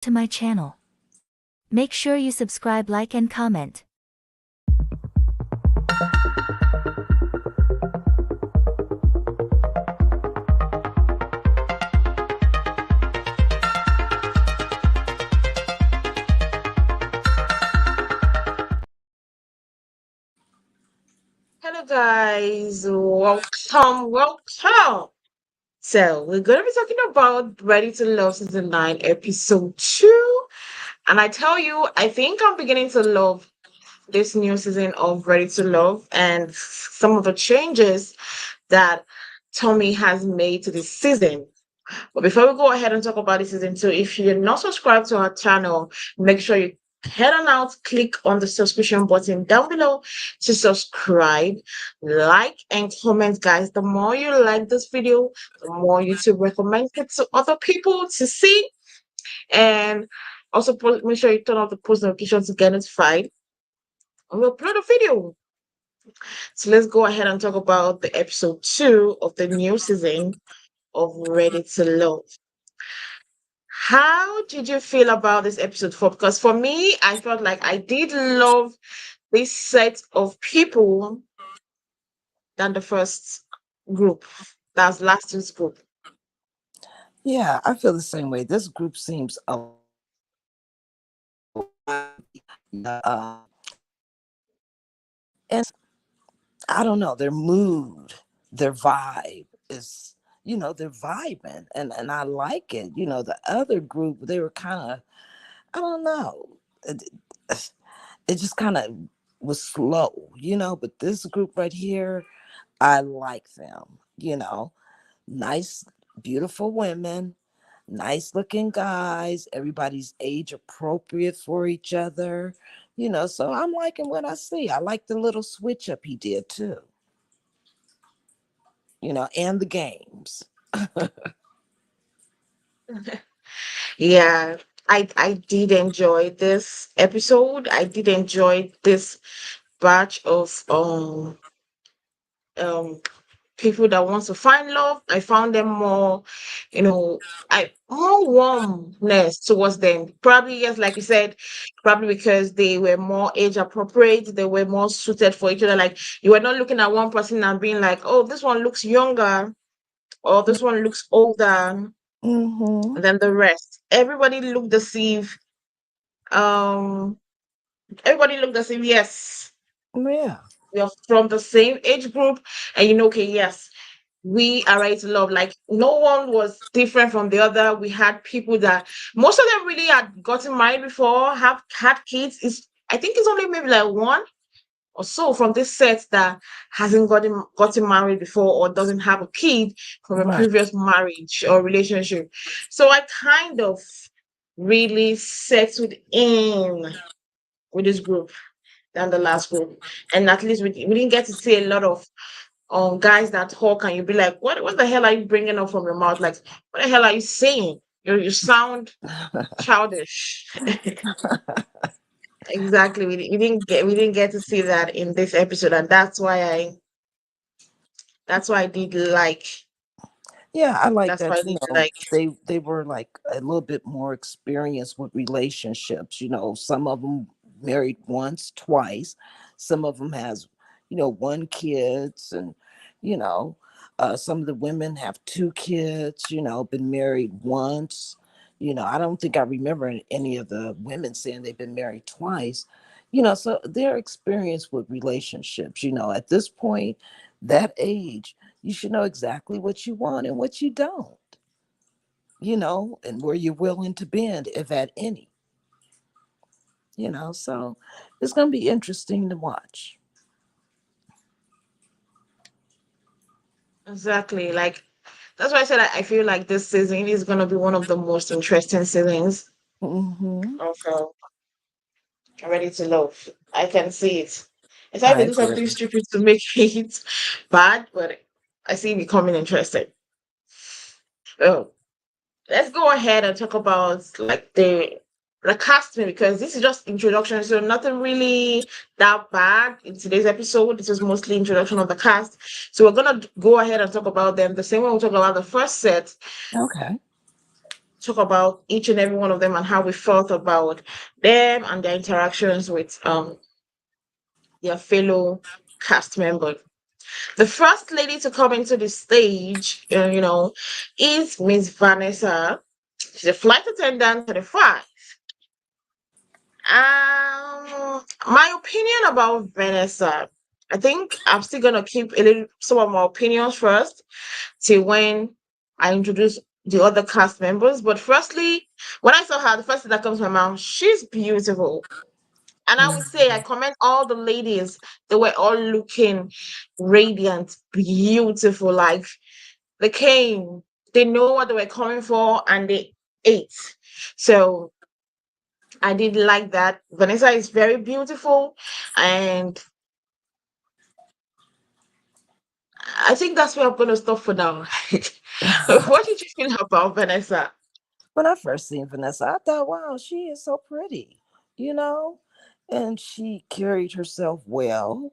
to my channel. Make sure you subscribe, like and comment. Hello, guys. Welcome. So, we're going to be talking about Ready to Love Season 9, Episode 2. And I tell you, I think I'm beginning to love this new season of Ready to Love and some of the changes that Tommy has made to this season. But before we go ahead and talk about this season 2, if you're not subscribed to our channel, make sure you head on out, click on the subscription button down below to subscribe, like, and comment, guys. The more you like this video, the more YouTube recommends it to other people to see. And also make sure you turn off the post notifications to get notified when we upload a video. So let's go ahead and talk about the episode 2 of the new season of Ready to Love. How did you feel about this episode 4? Because for me, I felt like I did love this set of people than the first group. That's last week's group. Yeah, I feel the same way. This group seems uh, and I don't know, their mood, their vibe is, they're vibing and I like it. The other group, they were kind of, I don't know, it, it just kind of was slow, but this group right here, I like them, nice, beautiful women, nice looking guys, everybody's age appropriate for each other, so I'm liking what I see. I like the little switch up he did too, and the games. Yeah, I did enjoy this episode. I did enjoy this batch of um people that want to find love. I found them more, I more warmness towards them. Probably, yes, like you said, probably because they were more age appropriate, they were more suited for each other. Like you were not looking at one person and being like, oh, this one looks younger or this one looks older Mm-hmm. than the rest. Um everybody looked the same, yes. Yeah. We are from the same age group, and okay, yes, we are ready to love. Like no one was different from the other. We had people that most of them really had gotten married before, have had kids. I think it's only maybe like one or so from this set that hasn't gotten married before or doesn't have a kid from a Right. previous marriage or relationship. So I kind of really settled in with this group than the last group. And at least we didn't get to see a lot of guys that talk and you'll be like, what the hell are you bringing up from your mouth? Like, what the hell are you saying? You sound childish. Exactly. We didn't get to see that in this episode, and that's why I did like Yeah, I like that's why I that. did like They were like a little bit more experienced with relationships. Some of them married once, twice. Some of them has, one kids, and you know, some of the women have two kids. Been married once. I don't think I remember any of the women saying they've been married twice. So they're experienced with relationships. At this point, that age, you should know exactly what you want and what you don't, and where you're willing to bend, if at any, so it's going to be interesting to watch. exactly like that's why I said I feel like this season is gonna be one of the most interesting seasons Hmm. of Ready to Love. I can see it. It's like I they do agree. something stupid to make it bad, but I see it becoming interesting. So let's go ahead and talk about like the casting because this is just introduction, so nothing really that bad in today's episode. This is mostly introduction of the cast. So we're gonna go ahead and talk about them the same way we talk about the first set. Okay. talk about each and every one of them and how we felt about them and their interactions with their fellow cast members. The first lady to come into the stage, is Miss Vanessa. She's a flight attendant, 35. My opinion about Vanessa, I think I'm still gonna keep a little some of my opinions first till when I introduce the other cast members. But firstly, when I saw her, the first thing that comes to my mind, she's beautiful. And I would say I Mhm. commend all the ladies. They were all looking radiant, beautiful. Like they came, they know what they were coming for, and they ate. So I did like that. Vanessa is very beautiful, and I think that's where I'm gonna stop for now. What did you feel about Vanessa? When I first seen Vanessa, I thought, wow, she is so pretty, you know, and she carried herself well.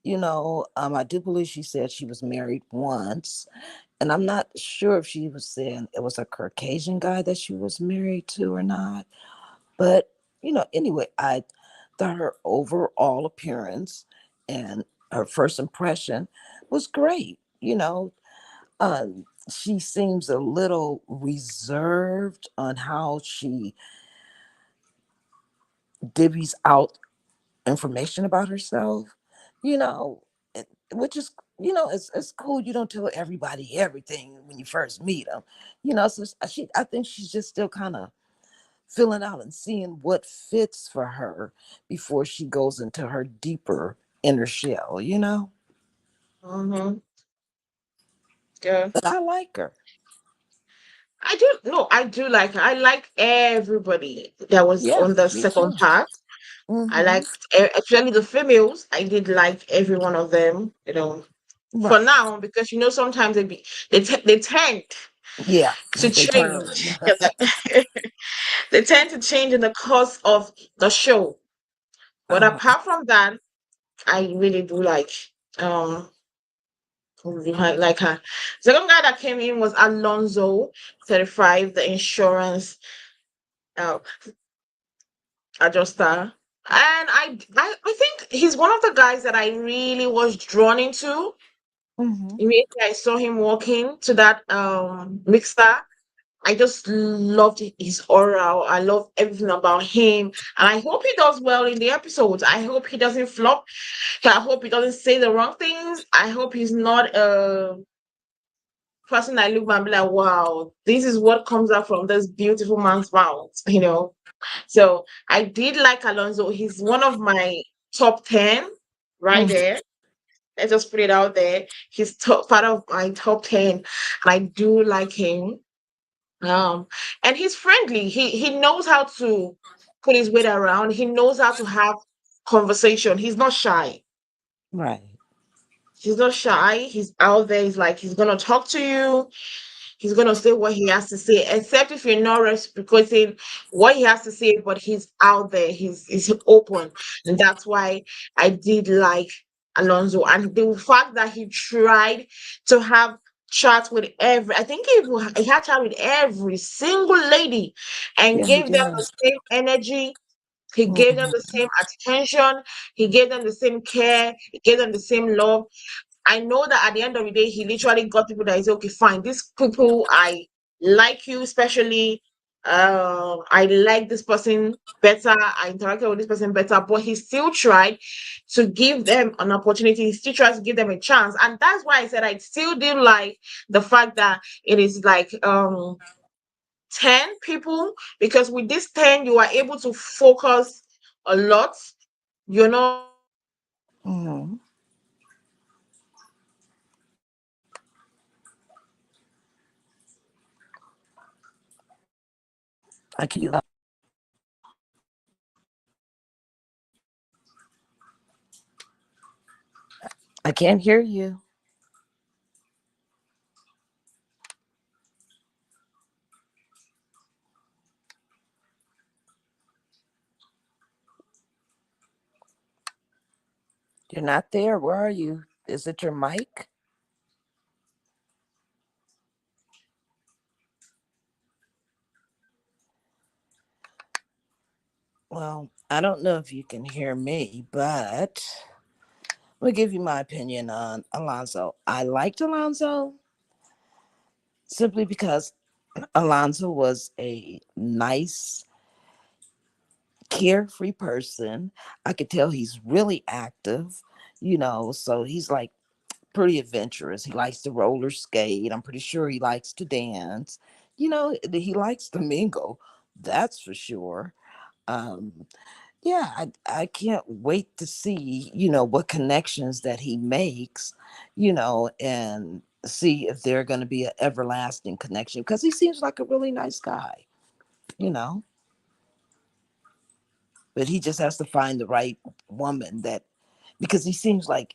I do believe she said she was married once, and I'm not sure if she was saying it was a Caucasian guy that she was married to or not. But anyway, I thought her overall appearance and her first impression was great. She seems a little reserved on how she divvies out information about herself, you know, which is, it's cool. You don't tell everybody everything when you first meet them, So I think she's just still kind of filling out and seeing what fits for her before she goes into her deeper inner shell. Mm-hmm. Yeah. But I like her. I do no, I do like her. I like everybody that was Yeah, on the me too. second part. I Mm-hmm. liked actually the females. I did like every one of them. For Right. now, because sometimes they tend Yeah, to they turn. change. They tend to change in the course of the show. But uh, apart from that, I really do um like her. Second guy that came in was Alonso, 35, the insurance uh, adjuster. And I think he's one of the guys that I really was drawn into. hmm Immediately I saw him walking to that mixer. I just loved his aura. I love everything about him. And I hope he does well in the episodes. I hope he doesn't flop. I hope he doesn't say the wrong things. I hope he's not a person I look back and be like, wow, this is what comes out from this beautiful man's mouth. So I did like Alonso. He's one of my top 10 right there. Let's just put it out there. He's part of my top 10. And I do like him. Um, and he's friendly. He knows how to put his weight around. He knows how to have conversation. He's not shy. Right. He's not shy. He's out there. He's gonna talk to you. He's gonna say what he has to say, except if you're not reciprocating what he has to say, but he's out there, he's open. And that's why I did like Alonso. And the fact that he tried to have chat with every I think he had chat with every single lady and Yeah, he gave them did. the same energy. He gave them the Mhm. same attention, he gave them the same care, he gave them the same love. I know that at the end of the day, he literally got people that is okay, fine. These people, I like you, especially. I like this person better. I interacted with this person better, but he still tried to give them an opportunity. He still tries to give them a chance, and that's why I said I still do like the fact that it is like 10 people, because with this 10, you are able to focus a lot. You're not Mhm. I can you. I can't hear you. You're not there. Where are you? Is it your mic? Well, I don't know if you can hear me, but I'm gonna give you my opinion on Alonzo. I liked Alonzo simply because Alonzo was a nice, carefree person. I could tell he's really active, so he's like pretty adventurous. He likes to roller skate. I'm pretty sure he likes to dance. He likes to mingle. That's for sure. Um, yeah, I can't wait to see, what connections that he makes, and see if they're going to be an everlasting connection because he seems like a really nice guy, you know, but he just has to find the right woman that, because he seems like,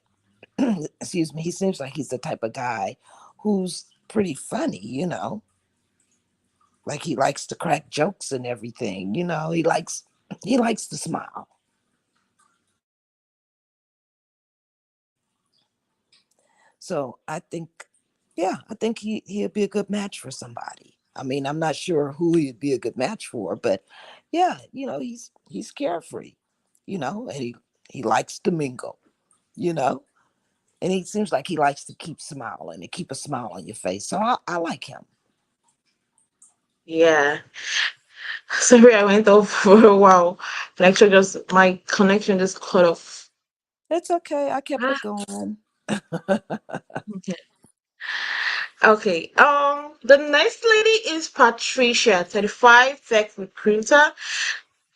excuse me, he seems like he's the type of guy who's pretty funny, like he likes to crack jokes and everything, he likes to smile. So I think he'd be a good match for somebody. I mean, I'm not sure who he'd be a good match for, but yeah, he's carefree, and he likes to mingle, you know, and he seems like he likes to keep smiling and keep a smile on your face. So I like him. Yeah. Sorry, I went off for a while. My connection just cut off. It's okay. I kept Ah, it going. okay. Okay. The next lady is Patricia, 35, tech recruiter.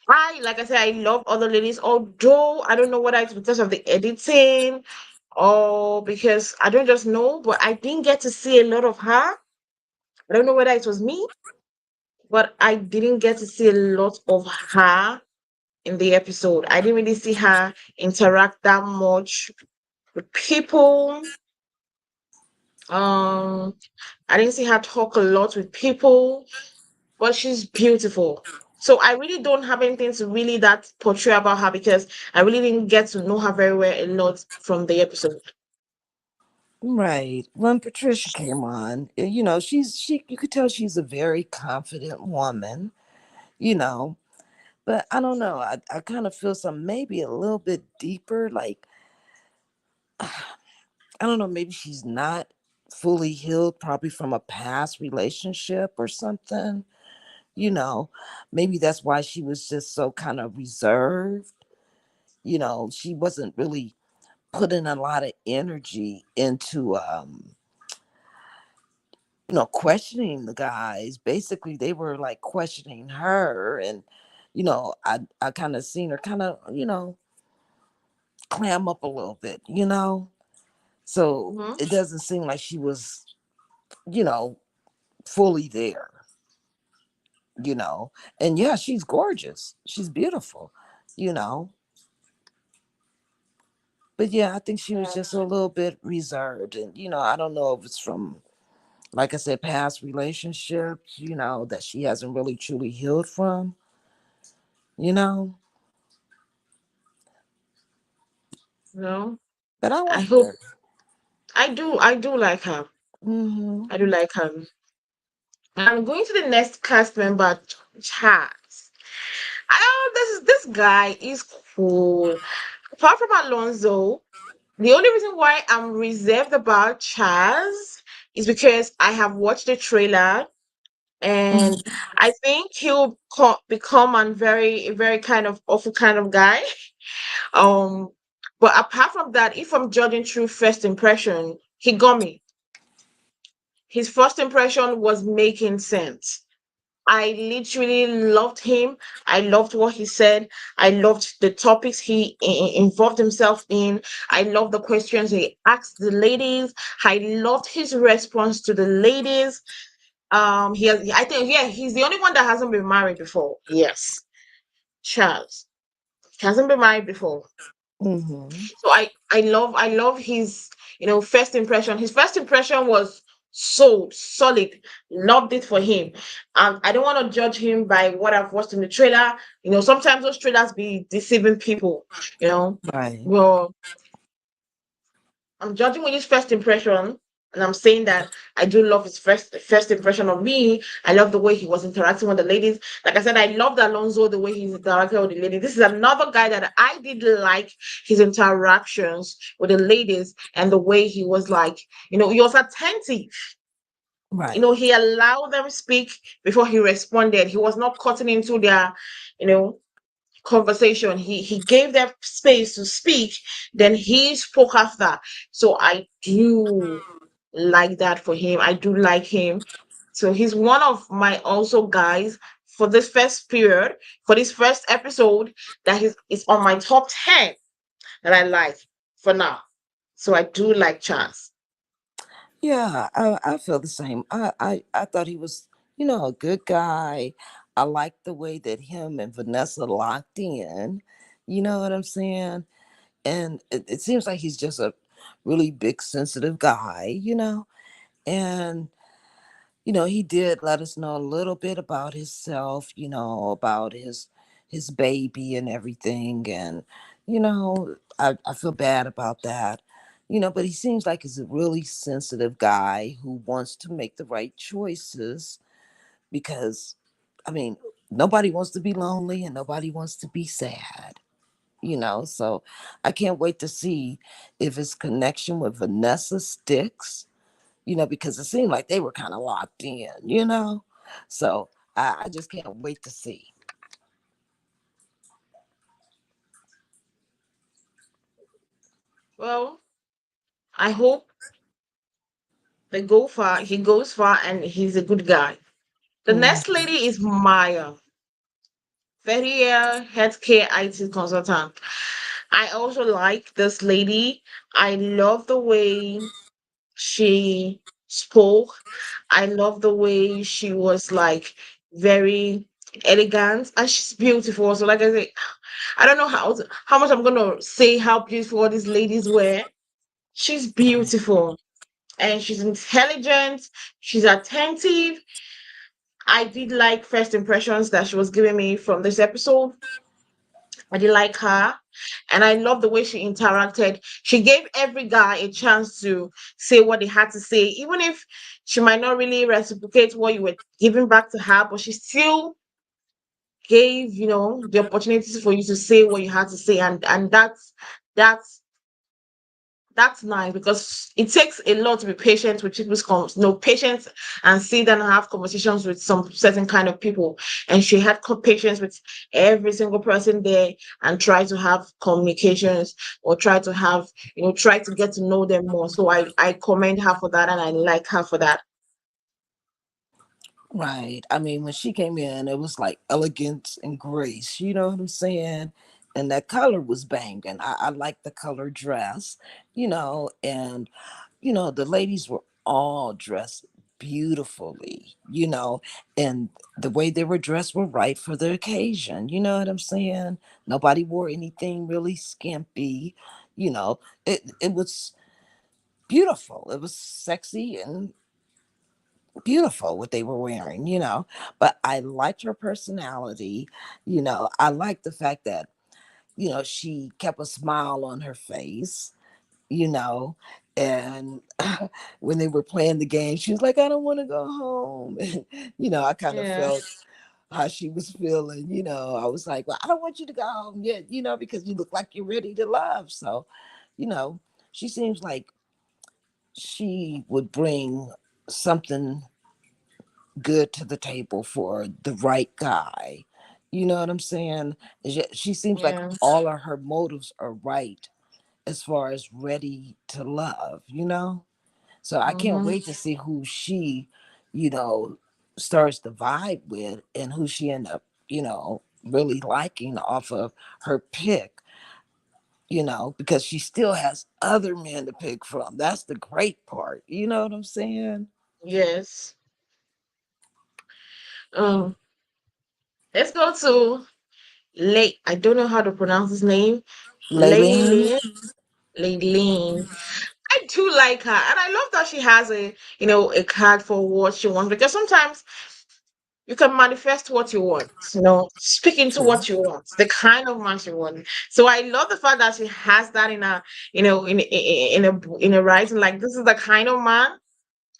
Like I said, I love other ladies, although I don't know whether it's because of the editing or because I don't just know, but I didn't get to see a lot of her. I don't know whether it was me, but I didn't get to see a lot of her in the episode. I didn't really see her interact that much with people. Um, I didn't see her talk a lot with people, but she's beautiful. So I really don't have anything to really that portray about her because I really didn't get to know her very well a lot from the episode. Right. When Patricia came on, she you could tell she's a very confident woman, you know. But I don't know. I kind of feel some maybe a little bit deeper. Like, I don't know, maybe she's not fully healed, probably from a past relationship or something, you know. Maybe that's why she was just so kind of reserved. She wasn't really putting a lot of energy into questioning the guys. Basically, they were like questioning her, and I kind of seen her kind of clam up a little bit, so Hmm. it doesn't seem like she was you know fully there, you know and yeah, she's gorgeous, she's beautiful, you know but yeah, I think she was just a little bit reserved, and I don't know if it's from, like I said, past relationships, that she hasn't really truly healed from, you know No, but I I like hope her. I do like her. Hmm. I do like her. I'm going to the next cast member, Charles. This guy is cool. Apart from Alonso, the only reason why I'm reserved about Chaz is because I have watched the trailer and I think he'll become a very kind of awful kind of guy. Um, but apart from that, if I'm judging through first impression, he got me. His first impression was making sense. I literally loved him. I loved what he said. I loved the topics he involved himself in. I loved the questions he asked the ladies. I loved his response to the ladies. I think, yeah, he's the only one that hasn't been married before. Yes, Charles. He hasn't been married before. Hmm. So I love his first impression. His first impression was so solid. Loved it for him. I don't want to judge him by what I've watched in the trailer. Sometimes those trailers be deceiving people. You know, Right. well, I'm judging with his first impression. And I'm saying that I do love his first impression of me. I love the way he was interacting with the ladies. Like I said, I loved Alonso the way he's interacting with the ladies. This is another guy that I did like his interactions with the ladies and the way he was like, he was attentive. Right. He allowed them speak before he responded. He was not cutting into their, you know, conversation. He gave them space to speak, then he spoke after. So I do like that for him. I do like him. So he's one of my also guys for this first period, for this first episode, that is on my top 10 that I like for now. So I do like Chance. Yeah, I feel the same. I thought he was, a good guy. I liked the way that him and Vanessa locked in. You know what I'm saying? And it seems like he's just a really big, sensitive guy, And he did let us know a little bit about himself, about his baby and everything. And, I feel bad about that. But he seems like he's a really sensitive guy who wants to make the right choices because, I mean, nobody wants to be lonely and nobody wants to be sad, So I can't wait to see if his connection with Vanessa sticks, because it seemed like they were kind of locked in. So I just can't wait to see. Well, I hope he goes far, and he's a good guy. The next Mm. lady is Maya, 30-year healthcare IT consultant. I also like this lady. I love the way she spoke. I love the way she was like very elegant, and she's beautiful. So, like I say, I don't know how much I'm gonna say how beautiful all these ladies were. She's beautiful and she's intelligent. She's attentive. I did like first impressions that she was giving me from this episode. I did like her. And I love the way she interacted. She gave every guy a chance to say what they had to say, even if she might not really reciprocate what you were giving back to her, but she still gave, the opportunities for you to say what you had to say. And that's that's nice because it takes a lot to be patient with people's patience and sit down and have conversations with some certain kind of people. And she had patience with every single person there and try to have communications or try to have, try to get to know them more. So I commend her for that and I like her for that. Right. I mean, when she came in, it was like elegance and grace. You know what I'm saying? And that color was banging. I like the color dress, and the ladies were all dressed beautifully, and the way they were dressed were right for the occasion. You know what I'm saying? Nobody wore anything really skimpy. It was beautiful. It was sexy and beautiful what they were wearing. But I liked her personality. I liked the fact that she kept a smile on her face, you know and when they were playing the game, she was like, I don't want to go home. And, I kind of Yeah. felt how she was feeling. I was like, well, I don't want you to go home yet, because you look like you're ready to love. So, you know she seems like she would bring something good to the table for the right guy. You know what I'm saying? She seems like Yeah. all of her motives are right as far as ready to love. So I can't Mm-hmm. wait to see who she, you know, starts to vibe with and who she end up, really liking off of her pick, because she still has other men to pick from. That's the great part. You know what I'm saying? Yes. Um, let's go to Lake. I don't know how to pronounce his name. Layleen? Lay Lane. I do like her, and I love that she has a card for what she wants because sometimes you can manifest what you want, speak into True. what you want, the kind of man you want. So I love the fact that she has that in a, in a writing, like this is the kind of man.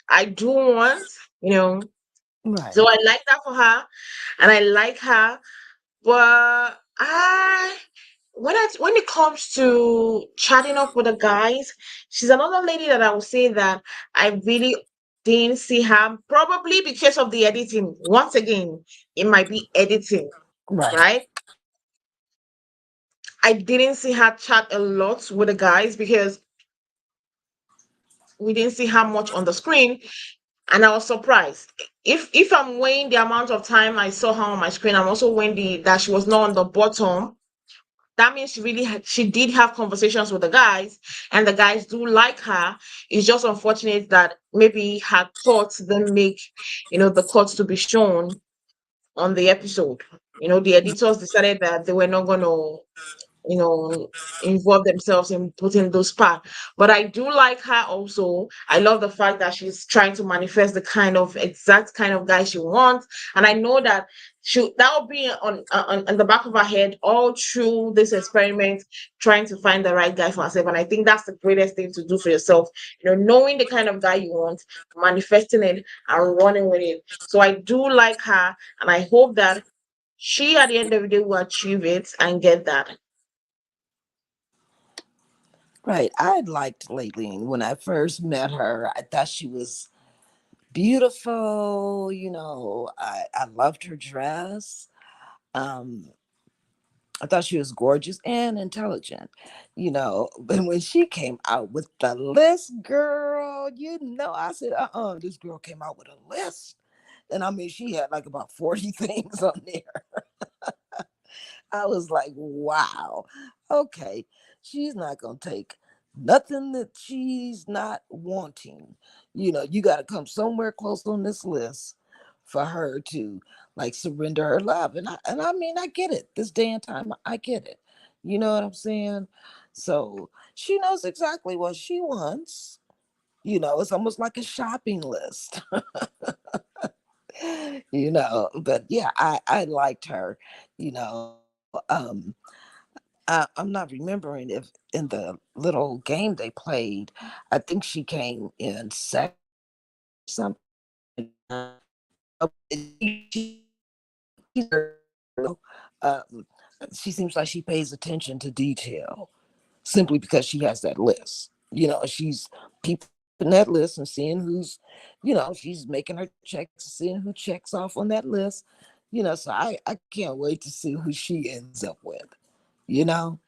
I do want, you know. So Right. I like that for her, and I like her, but I when it comes to chatting up with the guys, she's another lady that I would say that I really didn't see her, probably because of the editing. Once again, it might be editing, Right. right? I didn't see her chat a lot with the guys because we didn't see her much on the screen, and I was surprised. If I'm weighing the amount of time I saw her on my screen, I'm also weighing the that she was not on the bottom. That means she did have conversations with the guys, and the guys do like her. It's just unfortunate that maybe her thoughts didn't make, the cuts to be shown on the episode. The editors decided that they were not going to, you know, involve themselves in putting those parts. But I do like her also. I love the fact that she's trying to manifest the kind of exact kind of guy she wants. And I know that that will be on the back of her head all through this experiment, trying to find the right guy for herself. And I think that's the greatest thing to do for yourself. Knowing the kind of guy you want, manifesting it and running with it. So I do like her, and I hope that she at the end of the day will achieve it and get that. Right. I liked lately when I first met her. I thought she was beautiful. I loved her dress. Um, I thought she was gorgeous and intelligent. But when she came out with the list, girl, I said, this girl came out with a list. And I mean, she had like about 40 things on there. I was like, wow, okay, she's not going to take nothing that she's not wanting. You got to come somewhere close on this list for her to like surrender her love. And I mean, I get it. This day and time, I get it. You know what I'm saying? So she knows exactly what she wants. It's almost like a shopping list. But yeah, I liked her. you know um I'm not remembering if in the little game they played, I think she came in second or something like that. Um, she seems like she pays attention to detail simply because she has that list. She's peeping that list and seeing she's making her checks, seeing who checks off on that list. So I can't wait to see who she ends up with, you know.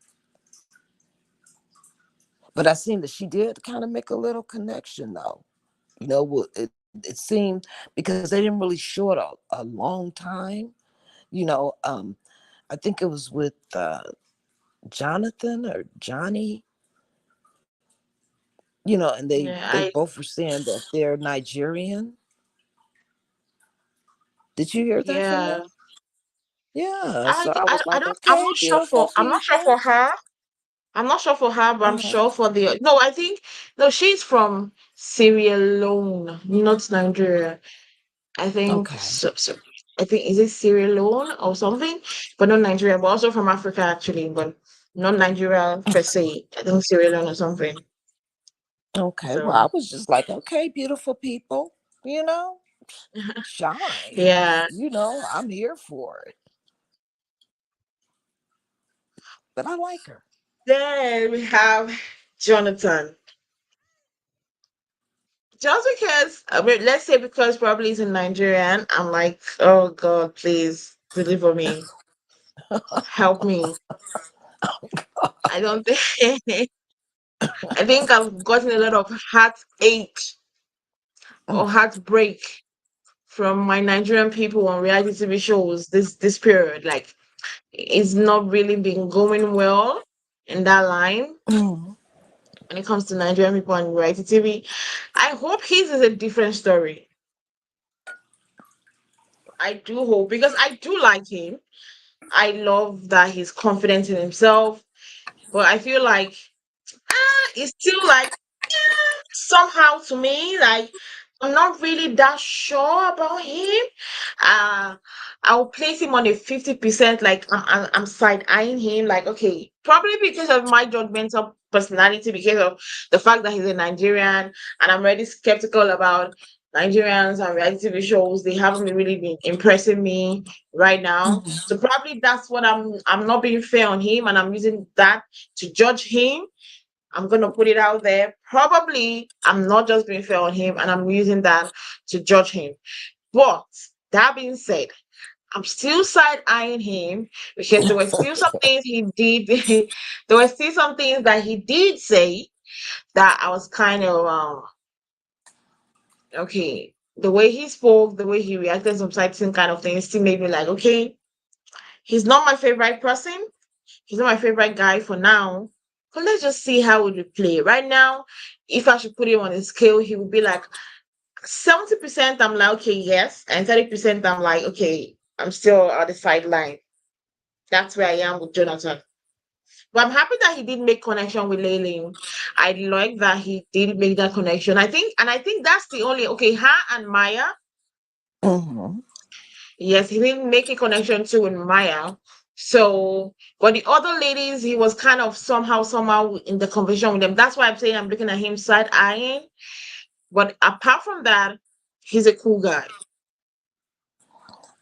But I seen that she did kind of make a little connection though. It seemed because they didn't really show it a long time. You know, um, I think it was with Jonathan or Johnny. And they Yeah, they both were saying that they're Nigerian. Did you hear that from yeah. them? Yeah. So I I, was I like, don't. I'm okay, not sure beautiful for. I'm not sure people. for her. I'm not sure for her, but I'm Uh-huh. sure for the. No, I think no. She's from Sierra Leone, not Nigeria. I think Okay. so. I think is it Sierra Leone or something, but not Nigeria. But also from Africa actually, but not Nigeria per se. I think Sierra Leone or something. Okay. Well, So I was just like, okay, beautiful people, you know, shine. yeah. I'm here for it. But I like her. Then we have Jonathan. Just because, I mean, let's say because probably he's in Nigerian, I'm like, oh God, please deliver me, help me. I don't think, I think I've gotten a lot of heartache or heartbreak from my Nigerian people on reality TV shows this period. Like, it's not really been going well in that line Mm. when it comes to Nigerian people on reality TV. I hope his is a different story. I do hope because I do like him. I love that he's confident in himself, but I feel like it's still like somehow to me like I'm not really that sure about him. Uh, I'll place him on a 50%. Like I'm side eyeing him. Like, okay, probably because of my judgmental personality, because of the fact that he's a Nigerian, and I'm really skeptical about Nigerians and reality TV shows. They haven't really been impressing me right now. So probably that's what I'm not being fair on him, and I'm using that to judge him. I'm gonna put it out there. Probably I'm not just being fair on him and I'm using that to judge him. But that being said, I'm still side eyeing him because there were still some things he did. There were still some things that he did say that I was kind of okay. The way he spoke, the way he reacted, some certain kind of things still made me like, okay, he's not my favorite person. He's not my favorite guy for now. But let's just see how it will play. Right now, if I should put him on a scale, he would be like 70%. I'm like, okay, yes. And 30% I'm like, okay, I'm still on the sideline. That's where I am with Jonathan. But I'm happy that he did make connection with Layling. I like that he did make that connection. I think that's the only okay, her and Maya. Mhm. Yes, he didn't make a connection too with Maya. So, but the other ladies, he was kind of somehow in the conversation with them. That's why I'm saying I'm looking at him side eyeing. But apart from that, he's a cool guy.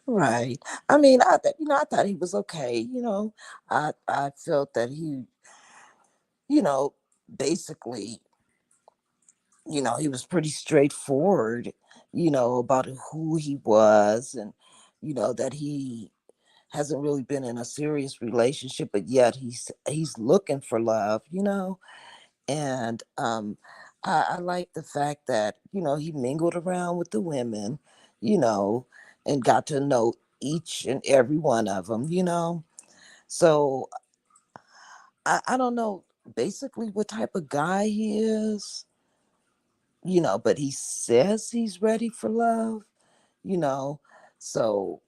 Right. I mean, I thought he was okay. I felt that he, you know, basically, he was pretty straightforward, about who he was, and that he hasn't really been in a serious relationship, but yet he's looking for love. And I like the fact that he mingled around with the women, you know, and got to know each and every one of them. So I don't know basically what type of guy he is, but he says he's ready for love, you know. So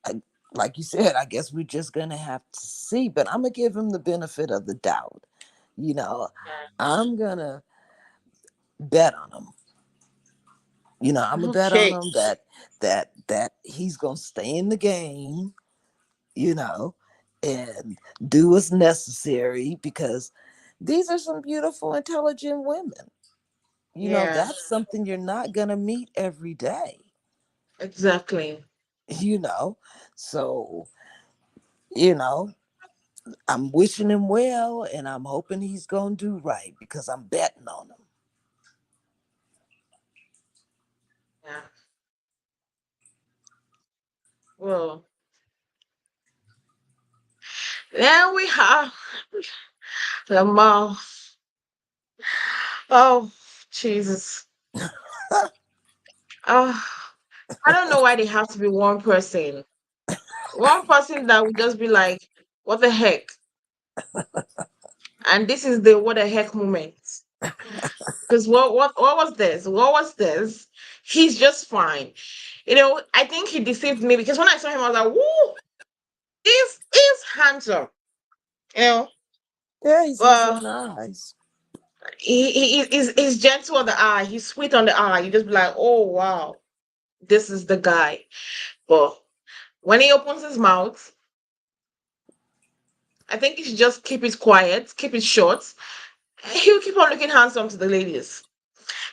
I, like you said, I guess we're just gonna have to see. But I'm gonna give him the benefit of the doubt. You know, I'm gonna bet on him. I'm gonna bet on Okay. him that he's gonna stay in the game. You know, and do what's necessary because these are some beautiful, intelligent women. Yeah, That's something you're not gonna meet every day. exactly. You know, so you know I'm wishing him well, and I'm hoping he's gonna do right because I'm betting on him. Yeah. Well, there we have the mouth. Oh, Jesus. Oh, I don't know why they have to be one person. One person that would just be like, what the heck? And this is the what the heck moment. Because what was this? What was this? He's just fine. I think he deceived me because when I saw him, I was like, woo, this is handsome. You know, Yeah, he's easy uh on the eyes. he's gentle on the eye, he's sweet on the eye. You just be like, oh wow, this is the guy. But when he opens his mouth, I think he should just keep it quiet, keep it short. He'll keep on looking handsome to the ladies.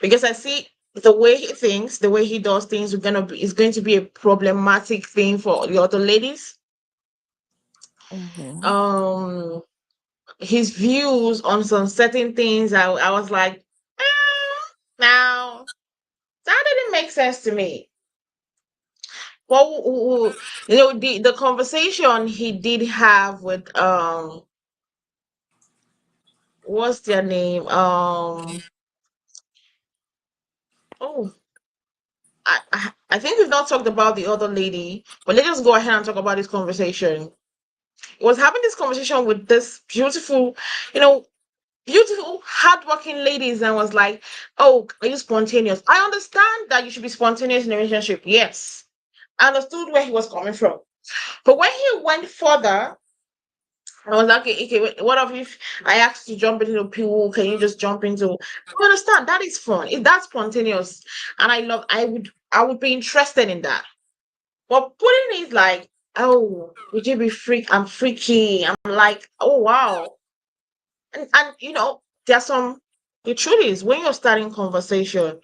Because I see the way he thinks, the way he does things is going to be a problematic thing for the other ladies. Hmm. Um his views on some certain things, I was like, now that didn't make sense to me. Well, the conversation he did have with what's their name? Oh, I think we've not talked about the other lady, but let's just go ahead and talk about this conversation. Was having this conversation with this beautiful, you know, beautiful, hardworking ladies, and was like, "Oh, are you spontaneous? I understand that you should be spontaneous in a relationship. Yes, I understood where he was coming from, but when he went further I was like, okay, okay, what if I asked you to jump into the pool? Can you just jump into? I understand that is fun. If that's spontaneous, and I would be interested in that. But putting it like, oh, would you be freak? I'm freaky. I'm like, oh wow, and there's some. The truth is, when you're starting conversation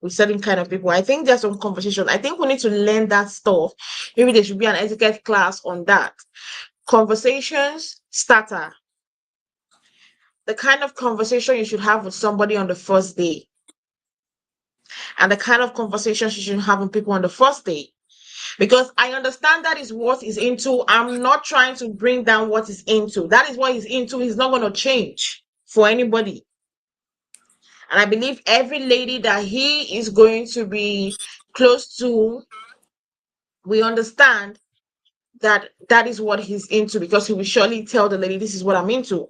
with certain kind of people, I think there's some conversation. I think we need to learn that stuff. Maybe there should be an etiquette class on that. Conversations starter, the kind of conversation you should have with somebody on the first day, and the kind of conversations you should have with people on the first day. Because I understand that is what he's into. I'm not trying to bring down what he's into. That is what he's into. He's not going to change for anybody. And I believe every lady that he is going to be close to, we understand that that is what he's into, because he will surely tell the lady, this is what I'm into.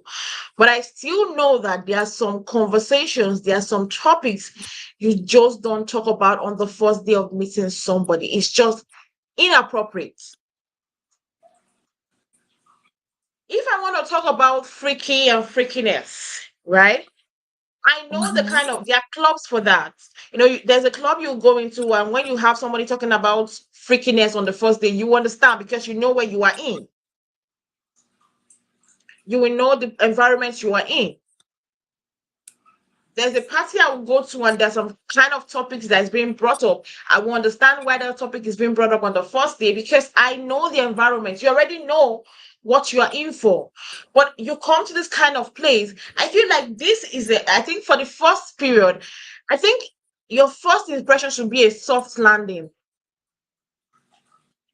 But I still know that there are some conversations, there are some topics you just don't talk about on the first day of meeting somebody. It's just inappropriate. If I want to talk about freaky and freakiness, right? I know the Mhm. kind of, there are clubs for that. There's a club you go into, and when you have somebody talking about freakiness on the first day, you understand because you know where you are in. You will know the environment you are in. There's a party I will go to, and there's some kind of topics that is being brought up. I will understand why that topic is being brought up on the first day, because I know the environment. You already know what you are in for. But you come to this kind of place, I feel like I think for the first period, I think your first impression should be a soft landing,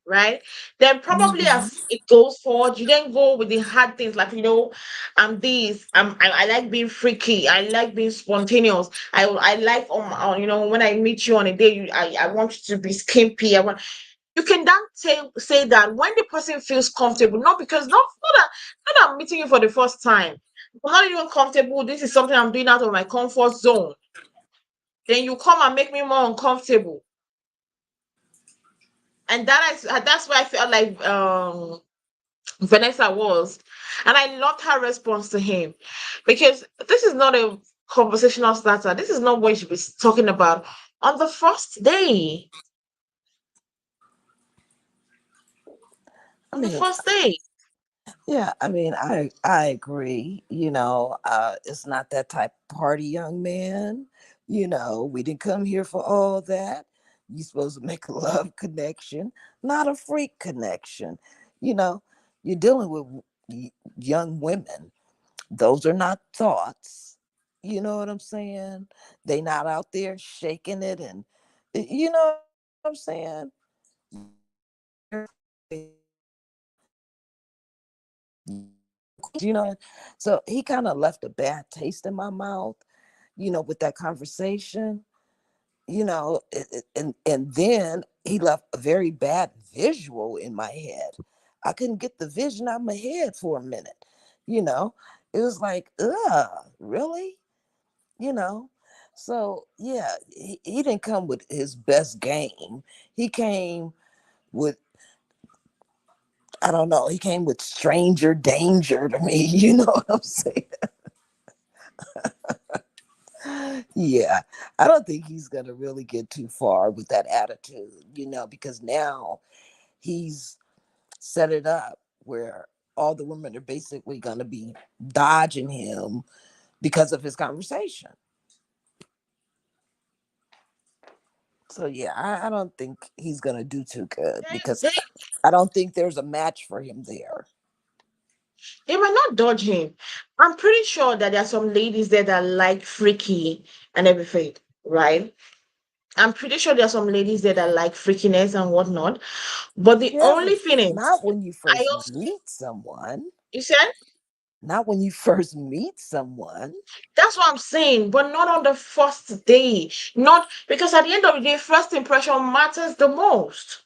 right? Then probably Mhm. as it goes forward, you then go with the hard things like, I'm this. I like being freaky. I like being spontaneous. I like when I meet you on a day, I want you to be skimpy. You can then say that when the person feels comfortable, not because not that I'm meeting you for the first time. I'm not even comfortable. This is something I'm doing out of my comfort zone. Then you come and make me more uncomfortable. And that's why I felt like Vanessa was. And I loved her response to him, because this is not a conversational starter. This is not what you should be talking about on the first day. I On the mean, first day. yeah, I mean, I agree. It's not that type of party, young man. We didn't come here for all that. You supposed to make a love connection, not a freak connection. You know, you're dealing with young women. Those are not thoughts. You know what I'm saying? They not out there shaking it, and you know what I'm saying? So he kind of left a bad taste in my mouth, with that conversation, and then he left a very bad visual in my head. I couldn't get the vision out of my head for a minute. You know, it was like, really? You know, so yeah, he didn't come with his best game. He came with, I don't know, he came with stranger danger to me. You know what I'm saying? Yeah, I don't think he's gonna really get too far with that attitude, because now he's set it up where all the women are basically gonna be dodging him because of his conversation. So yeah, I don't think he's gonna do too good, because They, I don't think there's a match for him there. they might not dodge him. I'm pretty sure that there are some ladies there that like freaky and everything, right? I'm pretty sure there are some ladies there that like freakiness and whatnot. But the Yeah, but only thing is, not when you I first also, meet someone. you said, Not when you first meet someone. that's what I'm saying, but not on the first day. Not because at the end of the day, first impression matters the most.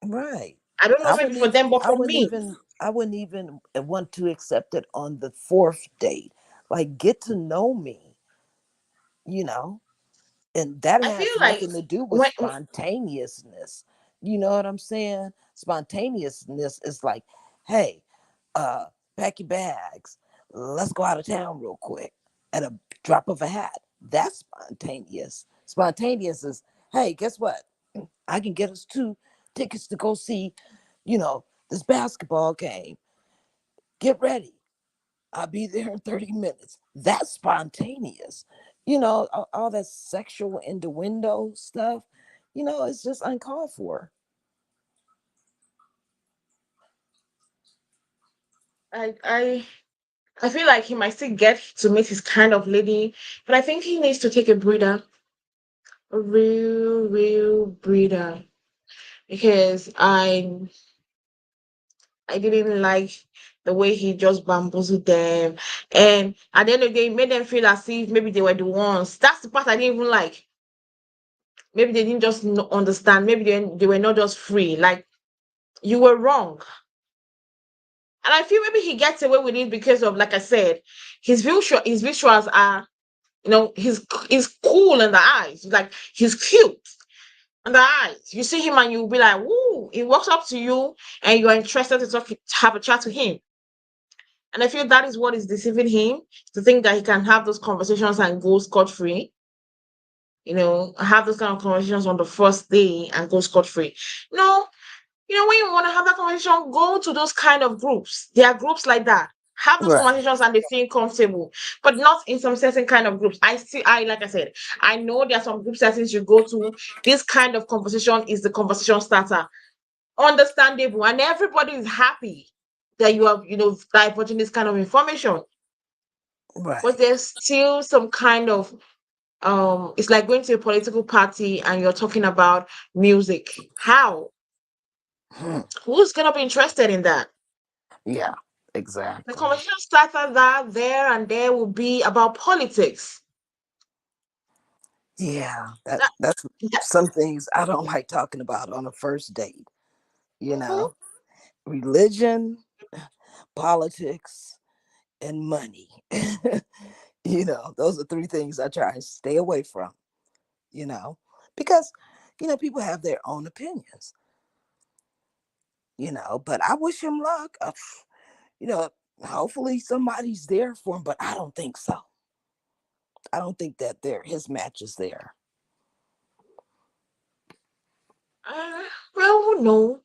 Right. I don't know, maybe for them, but for me, I wouldn't even want to accept it on the fourth date. Like, get to know me, you know? And that I feel has like nothing to do with when spontaneousness. You know what I'm saying? Spontaneousness is like, hey, pack your bags, let's go out of town real quick at a drop of a hat. That's spontaneous. Spontaneous is, hey, guess what? I can get us two tickets to go see, this basketball game. Get ready. I'll be there in 30 minutes. That's spontaneous. All that sexual innuendo stuff, it's just uncalled for. I I I feel like he might still get to meet his kind of lady, but I think he needs to take a breather, a real breather, because I didn't like the way he just bamboozled them, and at the end of the day, it made them feel as if maybe they were the ones. That's the part I didn't even like. Maybe they didn't just understand. Maybe they were not just free. Like, you were wrong. And I feel maybe he gets away with it because of, like I said, his visuals are, he's cool in the eyes. Like, he's cute in the eyes. You see him and you'll be like, woo, he walks up to you and you're interested to talk, to have a chat to him. And I feel that is what is deceiving him, to think that he can have those conversations and go scot free. Have those kind of conversations on the first day and go scot free. No, when you want to have that conversation, go to those kind of groups. There are groups like that. Have those Right. conversations and they feel comfortable, but not in some certain kind of groups. Like I said, I know there are some group settings you go to. This kind of conversation is the conversation starter. Understandable, and everybody is happy that you have, diverging this kind of information. But Right. there's still some kind of it's like going to a political party and you're talking about music. How? Hmm. Who's gonna be interested in that? Yeah, The exactly. conversation starter that there and there will be about politics. Yeah, That, that's that, some things I don't like talking about on a first date. You mhm. know, religion, politics, and money. Those are three things I try and stay away from. You know, because people have their own opinions. But I wish him luck. You know, hopefully somebody's there for him, but I don't think so. I don't think that his match is there. uh, well, who know?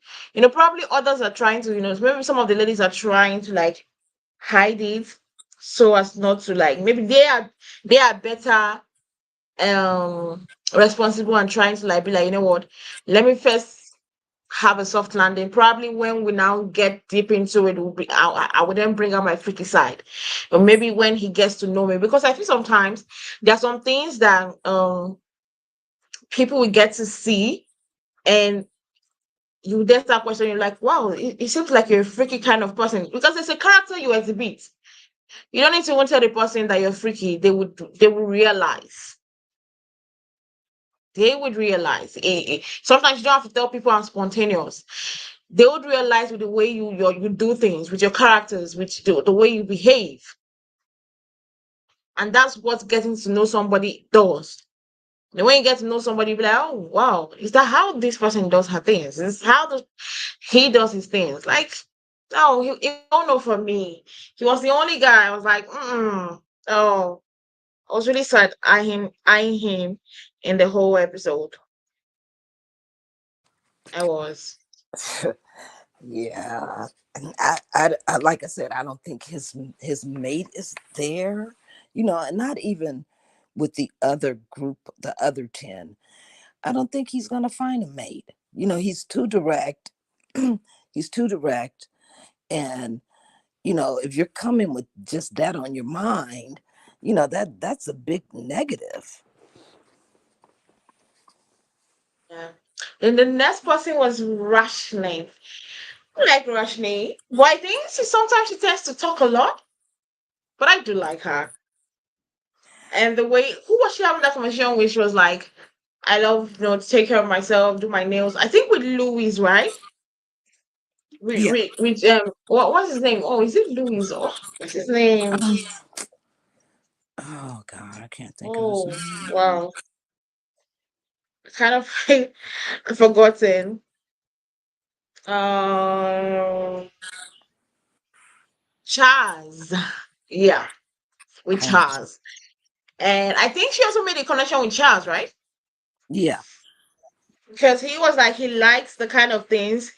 Probably others are trying to, maybe some of the ladies are trying to like hide it so as not to, like, maybe they are better responsible and trying to like be like, you know what, let me first have a soft landing. Probably when we now get deep into it, will be I would then bring out my freaky side. But maybe when he gets to know me, because I feel sometimes there are some things that people will get to see, and you then start questioning, you're like, wow, it seems like you're a freaky kind of person, because it's a character you exhibit. You don't need to even tell the person that you're freaky. They will realize. They would realize. Sometimes you don't have to tell people I'm spontaneous. They would realize with the way you do things, with your characters, with the way you behave. And that's what getting to know somebody does. And when you get to know somebody, you be like, oh wow, is that how this person does her things? Is how he does his things? Like, no, he don't know for me. He was the only guy. I was like, oh, I was really sad eyeing him in the whole episode. I was. Yeah, like I said, I don't think his mate is there. And not even with the other group, the other 10. I don't think he's gonna find a mate. He's too direct. He's too direct, and if you're coming with just that on your mind, that's a big negative. Yeah. And the next person was Rashni. I like Rashni, but I think sometimes she tends to talk a lot. But I do like her. And the way, who was she having that conversation with? She was like, I love, to take care of myself, do my nails. I think with Louis, right? Yeah. What's his name? Oh, is it Louis? Oh, what's his name? Um, oh God, I can't think of his Oh, name. wow. Kind of forgotten. Um, Chaz. Yeah, with Oh, Chaz. And I think she also made a connection with Chaz, right? yeah. Because he was like, he likes the kind of things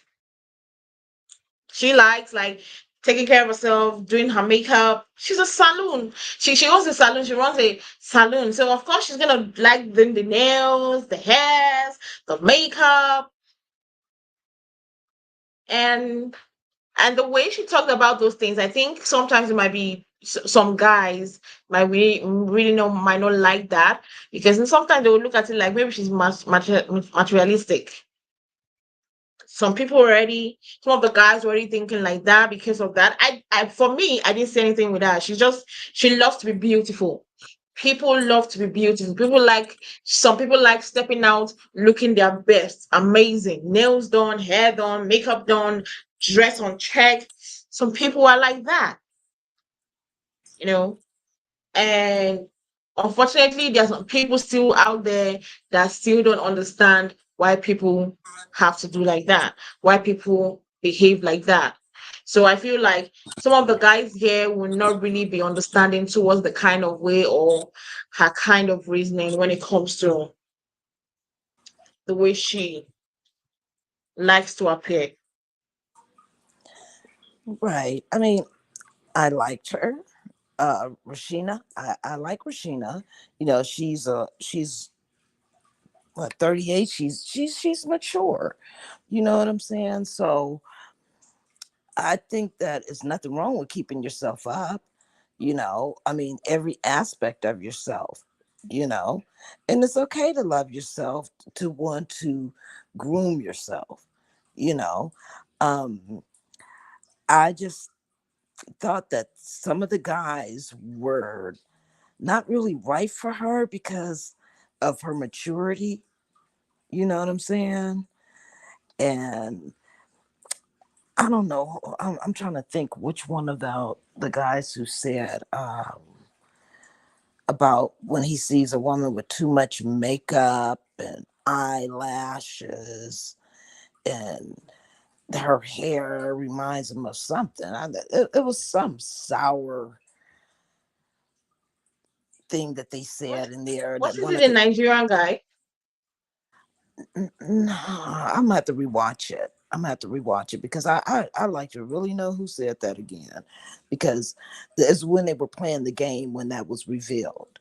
she likes, like taking care of herself, doing her makeup. She's a saloon. She owns a saloon. She runs a saloon. So of course she's gonna like doing the nails, the hairs, the makeup, and the way she talked about those things. I think sometimes it might be some guys might really know might not like that, because then sometimes they will look at it like maybe she's materialistic. Some of the guys already thinking like that because of that. For me, I didn't say anything with her. She loves to be beautiful. People love to be beautiful. Some people like stepping out looking their best, amazing, nails done, hair done, makeup done, dress on check. Some people are like that, you know. And unfortunately, there's some people still out there that still don't understand why people have to do like that, why people behave like that. So I feel like some of the guys here will not really be understanding towards the kind of way or her kind of reasoning when it comes to the way she likes to appear. Right. I mean, I liked her. Rashina. I like Rashina. She's what, 38. She's mature. You know what I'm saying? So I think that it's nothing wrong with keeping yourself up. I mean, every aspect of yourself, you know, and it's okay to love yourself, to want to groom yourself, you know. Um, I just thought that some of the guys were not really right for her because of her maturity. You know what I'm saying? And I don't know. I'm trying to think which one of the guys who said about when he sees a woman with too much makeup and eyelashes and her hair reminds him of something. It was some sour thing that they What said in there what that is one it, of a the Nigerian guy? no, I'm gonna have to rewatch it. I'm gonna have to rewatch it because I like to really know who said that again, because it's when they were playing the game when that was revealed,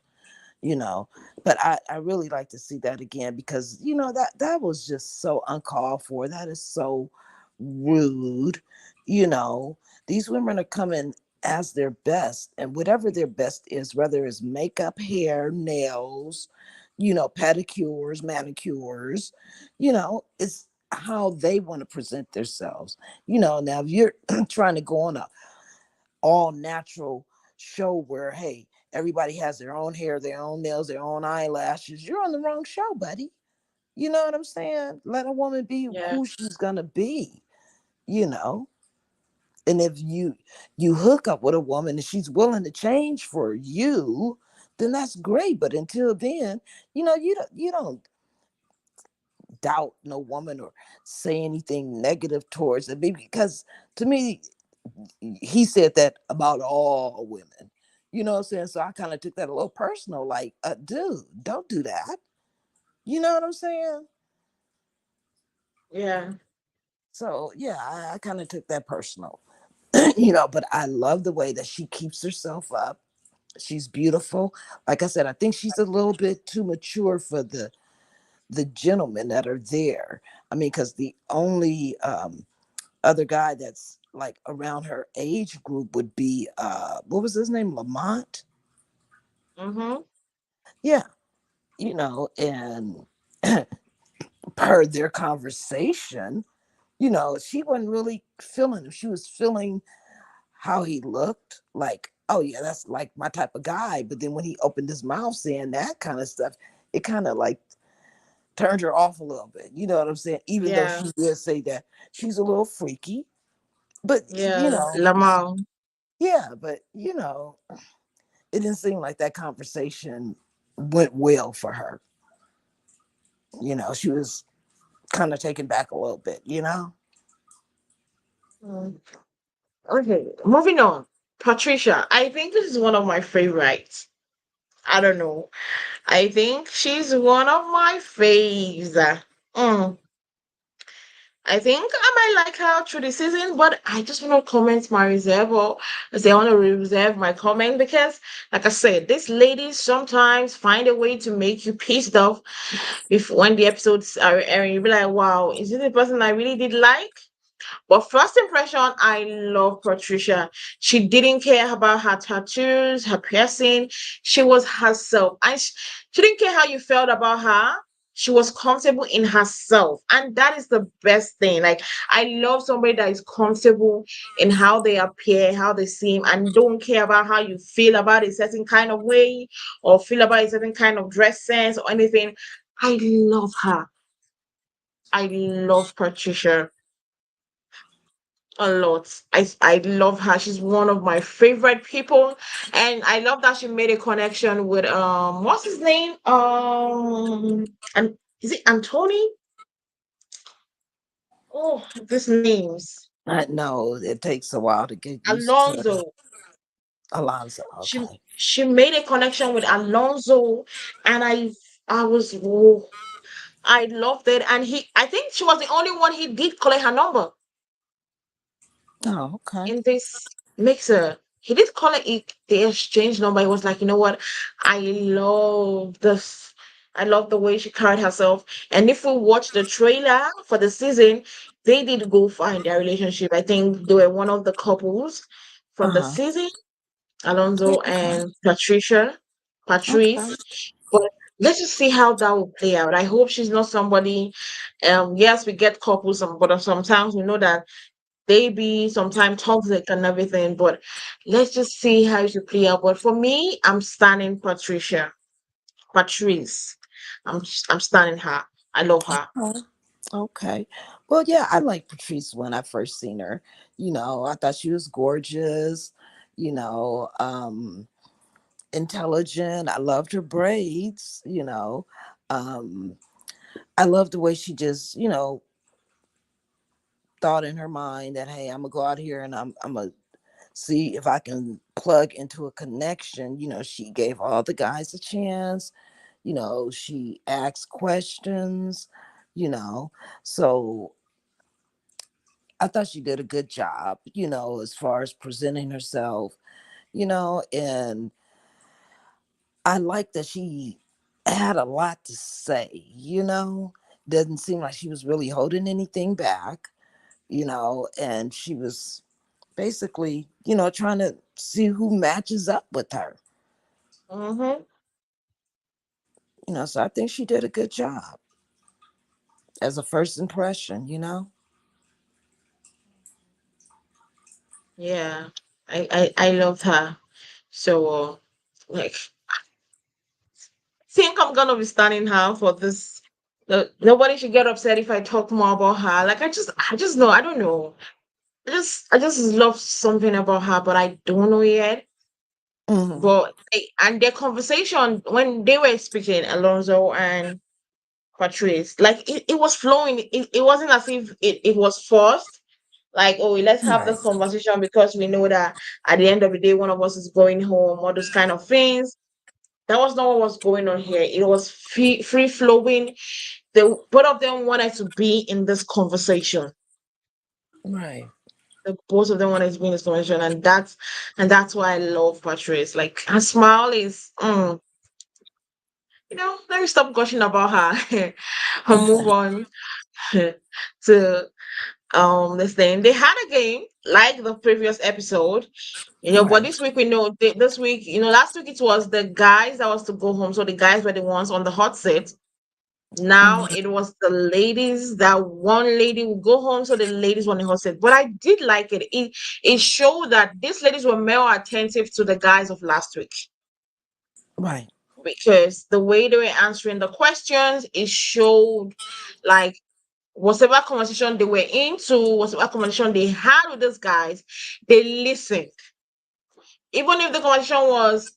you know. But I really like to see that again because that was just so uncalled for. That is so rude. you know these women are coming as their best, and whatever their best is, whether it's makeup, hair, nails, pedicures, manicures, it's how they want to present themselves. Now if you're trying to go on a all natural show where, hey, everybody has their own hair, their own nails, their own eyelashes, you're on the wrong show, buddy. You know what I'm saying? Let a woman be Yeah, who she's gonna be, you know. And if you hook up with a woman and she's willing to change for you, then that's great. But until then, you don't doubt no woman or say anything negative towards it, because to me, he said that about all women. You know what I'm saying? So I kind of took that a little personal, like, dude, don't do that. You know what I'm saying? yeah. So yeah, I kind of took that personal. But I love the way that she keeps herself up. She's beautiful. Like I said, I think she's a little bit too mature for the gentlemen that are there. I mean, because the only other guy that's like around her age group would be what was his name? Lamont. Mm-hmm. Yeah, and per their conversation, she wasn't really feeling him. She was feeling how he looked, like, oh yeah, that's like my type of guy. But then when he opened his mouth saying that kind of stuff, it kind of like turned her off a little bit. You know what I'm saying? Even though Yeah, she did say that she's a little freaky, but yeah. Lamau. yeah, but it didn't seem like that conversation went well for her. She was kind of taken back a little bit. Mm. Okay, moving on. Patricia, I think this is one of my favorites. I don't know. I think she's one of my faves. Mm. I think I might like her through the season, but I just want to comment my reserve, or I say I want to reserve my comment because, like I said, these ladies sometimes find a way to make you pissed off if when the episodes are airing. You'll be like, wow, is this the person I really did like? But first impression, I love Patricia. She didn't care about her tattoos, her piercing. She was herself. And she didn't care how you felt about her. She was comfortable in herself. And that is the best thing. Like, I love somebody that is comfortable in how they appear, how they seem, and don't care about how you feel about a certain kind of way or feel about a certain kind of dress sense or anything. I love her. I love Patricia a lot. I love her. She's one of my favorite people, and I love that she made a connection with what's his name? And is it Anthony? Oh, these names. I know it takes a while to get used to Alonso. Alonzo. She Okay. she made a connection with Alonso, and I was whoa, I loved it. And I think she was the only one he did collect her number Oh, okay. in this mixer. He did call it the exchange number. He was like, you know what? I love this. I love the way she carried herself. And if we watch the trailer for the season, they did go far in their relationship. I think they were one of the couples from the Uh-huh. season, Alonso Okay. and Okay. Patrice. But let's just see how that will play out. I hope she's not somebody. Yes, we get couples, but sometimes we know that they be sometimes toxic and everything, but let's just see how it should play out. But for me, I'm standing Patrice. I'm standing her. I love her. Okay. Okay. Well, yeah, I like Patrice when I first seen her. I thought she was gorgeous, intelligent. I loved her braids. Um, I love the way she just, thought in her mind that, hey, I'm gonna go out here and I'm gonna see if I can plug into a connection. She gave all the guys a chance. She asked questions, you know. So I thought she did a good job, as far as presenting herself, and I like that she had a lot to say. Doesn't seem like she was really holding anything back, and she was basically, trying to see who matches up with her. Mm-hmm. So I think she did a good job as a first impression. Yeah, I loved her. So, like, I think I'm gonna be standing her for this. Nobody should get upset if I talk more about her. Like, I just know. I don't know. I just love something about her, but I don't know yet. Hmm. But and their conversation when they were speaking, Alonso and Patrice, like it was flowing. It wasn't as if it was forced. Like, oh, let's have Right. this conversation because we know that at the end of the day, one of us is going home, all those kind of things. That was not what was going on here. It was free flowing. The both of them wanted to be in this conversation. Right. The both of them wanted to be in this conversation, and that's why I love Patrice. Like, her smile is let me stop gushing about her and move on to this thing. They had a game like the previous episode, but Right. this week we know this week, last week it was the guys that was to go home. So the guys were the ones on the hot seat. Now Mhm. it was the ladies that one lady would go home, so the ladies were on the hot seat. But I did like it. It showed that these ladies were more attentive to the guys of last week Right. because the way they were answering the questions, it showed like whatever conversation they were into, whatever conversation they had with these guys, they listened. Even if the conversation was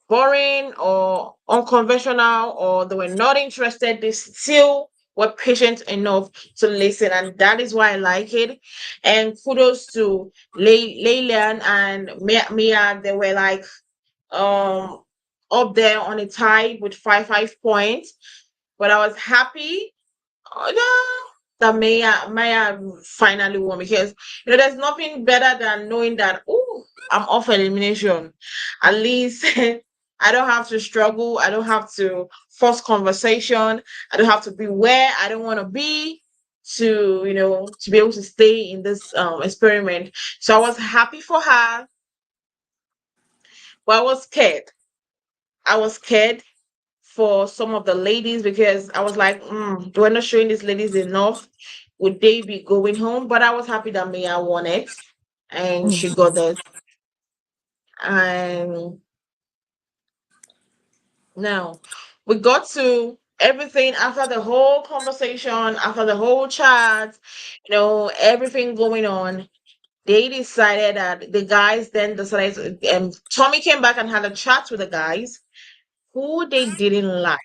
boring or unconventional or they were not interested, they still were patient enough to listen, and that is why I like it. And kudos to Laylan and Mia. They were like um up there on a tie with 5 points, but I was happy that Maya finally won, because there's nothing better than knowing that, oh, I'm off elimination. At least I don't have to struggle. I don't have to force conversation. I don't have to be where I don't want to be to to be able to stay in this experiment. So I was happy for her, but I was scared. I was scared for some of the ladies, because I was like, we're not showing these ladies enough. Would they be going home? But I was happy that Mia won it and she got Mhm. this. And now we got to everything after the whole conversation, after the whole chat, everything going on. They decided that the guys then decided, Tommy came back and had a chat with the guys who they didn't like,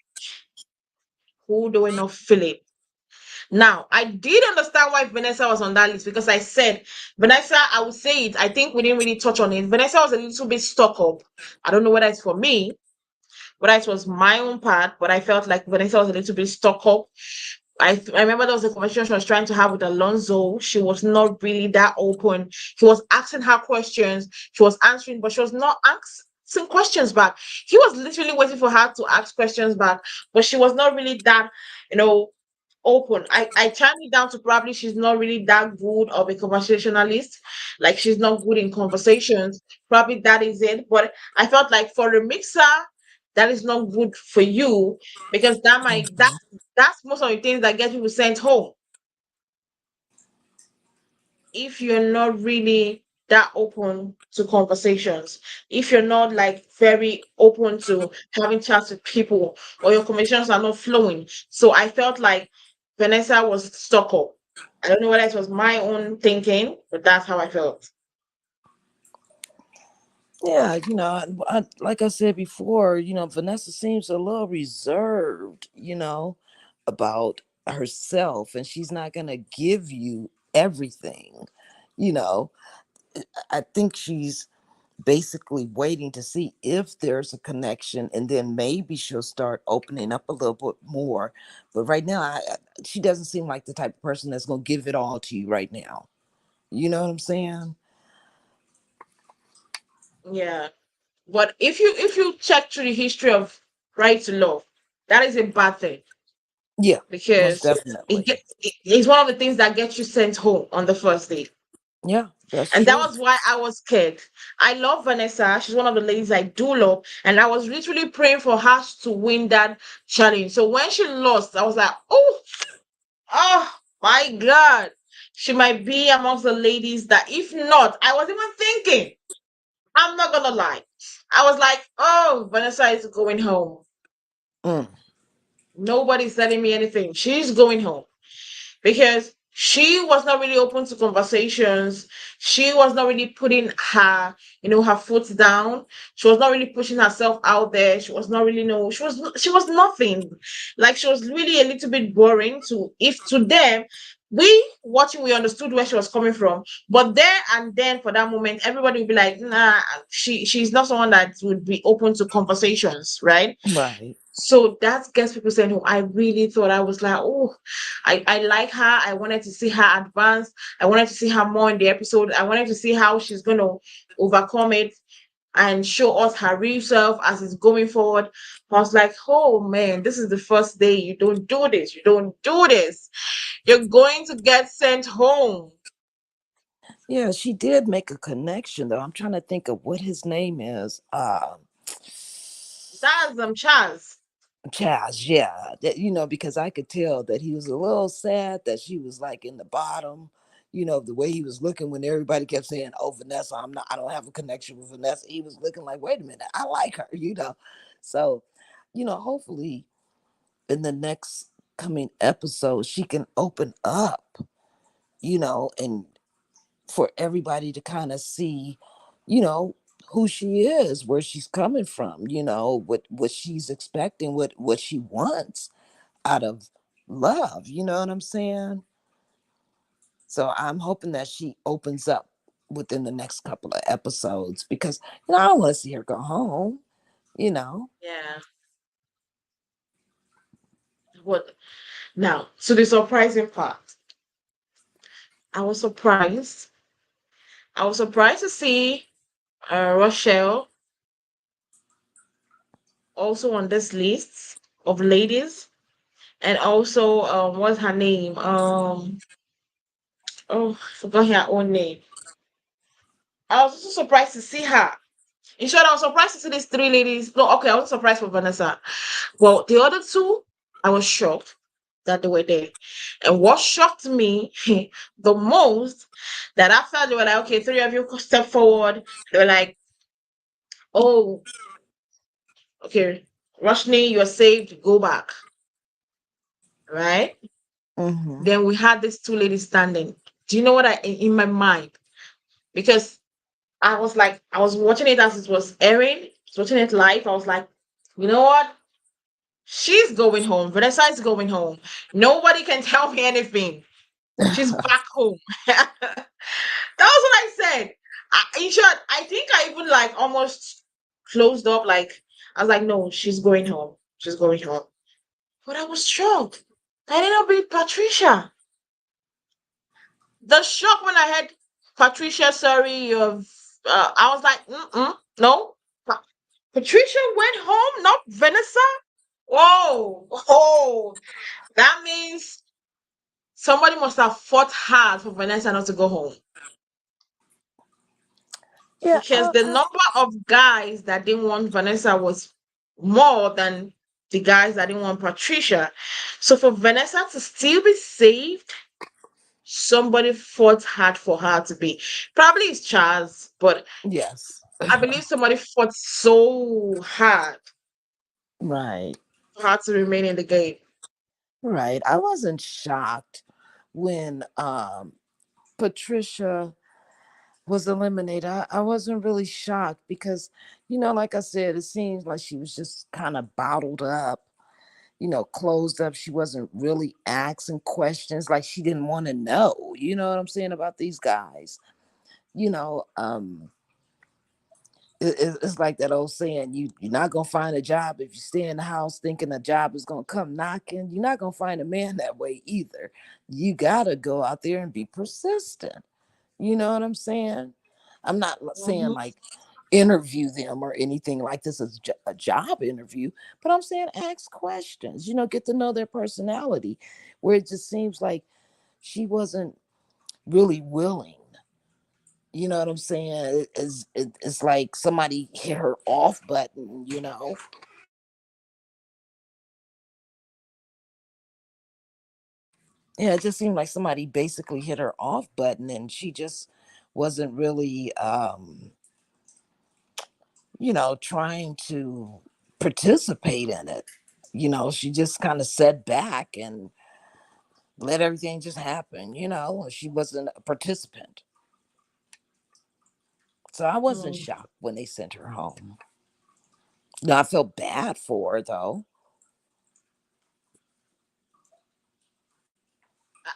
who they were not feeling. Now, I did understand why Vanessa was on that list, because I said, Vanessa, I would say it. I think we didn't really touch on it. Vanessa was a little bit stuck up. I don't know whether it's for me, whether it was my own part, but I felt like Vanessa was a little bit stuck up. I remember there was a conversation she was trying to have with Alonso. She was not really that open. He was asking her questions. She was answering, but she was not asking questions back. He was literally waiting for her to ask questions back, but she was not really that, you know, open. I turned it down to probably she's not really that good of a conversationalist. Like she's not good in conversations. Probably that is it. But I felt like for a mixer, that is not good for you, because that's most of the things that get people sent home. If you're not really that open to conversations, if you're not like very open to having chats with people, or your conversations are not flowing. So I felt like Vanessa was stuck up. I don't know whether it was my own thinking, but that's how I felt. Yeah, like I said before, Vanessa seems a little reserved, about herself, and she's not going to give you everything. You know, I think she's basically waiting to see if there's a connection, and then maybe she'll start opening up a little bit more. But right now, she doesn't seem like the type of person that's going to give it all to you right now. You know what I'm saying? Yeah. But if you check through the history of right to love, that is a bad thing, Yeah, most because definitely. it's one of the things that gets you sent home on the first day. Yeah, that's And that true. was why I was scared. I love Vanessa. She's one of the ladies I do love. And I was literally praying for her to win that challenge. So when she lost, I was like, oh my God. She might be amongst the ladies that, if not, I was even thinking, I'm not gonna lie. I was like, oh, Vanessa is going home. Mm, Nobody's telling me anything. She's going home, because she was not really open to conversations. She was not really putting her foot down. She was not really pushing herself out there. She was not really no. She was nothing. Like she was really a little bit boring to if to them. We understood where she was coming from, but there and then for that moment, everybody would be like, "Nah, she's not someone that would be open to conversations, right?" right. So that gets people saying, "Oh, I really thought." I was like, "Oh, I like her. I wanted to see her advance. I wanted to see her more in the episode. I wanted to see how she's gonna overcome it and show us her real self as it's going forward." I was like, "Oh man, this is the first day. You don't do this. You don't do this. You're going to get sent home." Yeah, she did make a connection though. I'm trying to think of what his name is. That's Chaz. Chaz, yeah. Because I could tell that he was a little sad that she was like in the bottom. The way he was looking when everybody kept saying, "Oh, Vanessa, I don't have a connection with Vanessa." He was looking like, "Wait a minute, I like her." So, hopefully in the next coming episode, she can open up, and for everybody to kind of see, you know, who she is, where she's coming from, what she's expecting, what she wants out of love. You know what I'm saying? So I'm hoping that she opens up within the next couple of episodes because I don't want to see her go home. You know. Yeah. What now? So the surprising part. I was surprised. I was surprised to see Rochelle also on this list of ladies, and also what's her name? Oh, I forgot her own name. I was also surprised to see her. In short, I was surprised to see these three ladies. No, okay, I was surprised for Vanessa. Well, the other two, I was shocked that they were there. And what shocked me the most, that after they were like, okay, three of you step forward, they were like, oh, okay, Roshni, you're saved, go back. Right? Mm-hmm. Then we had these two ladies standing. Do you know what in my mind? Because I was like, I was watching it as it was airing, I was watching it live. I was like, you know what? She's going home. Vanessa is going home. Nobody can tell me anything. She's back home. That was what I said. In short, I think I even like almost closed up. Like I was like, no, she's going home. She's going home. But I was shocked. I didn't beat Patricia. The shock when I heard Patricia, sorry, you've. I was like, no. Patricia went home, not Vanessa. Whoa, oh, that means somebody must have fought hard for Vanessa not to go home. Yeah. Because the number of guys that didn't want Vanessa was more than the guys that didn't want Patricia. So for Vanessa to still be saved, somebody fought hard for her to be. Probably it's Charles, but Yes. I believe somebody fought so hard Right. for her to remain in the game. Right. I wasn't shocked when Patricia was eliminated. I wasn't really shocked because, like I said, it seems like she was just kind of bottled up, closed up. She wasn't really asking questions like she didn't want to know, you know what I'm saying, about these guys. You know, it's like that old saying, you're not going to find a job if you stay in the house thinking a job is going to come knocking. You're not going to find a man that way either. You got to go out there and be persistent. You know what I'm saying? I'm not saying Mhm. like interview them or anything like this is a job interview, but I'm saying ask questions, get to know their personality, where it just seems like she wasn't really willing. You know what I'm saying? It's like somebody hit her off button. Yeah, it just seemed like somebody basically hit her off button and she just wasn't really trying to participate in it. She just kind of sat back and let everything just happen. She wasn't a participant. So I wasn't Mm. shocked when they sent her home. No, I felt bad for her though.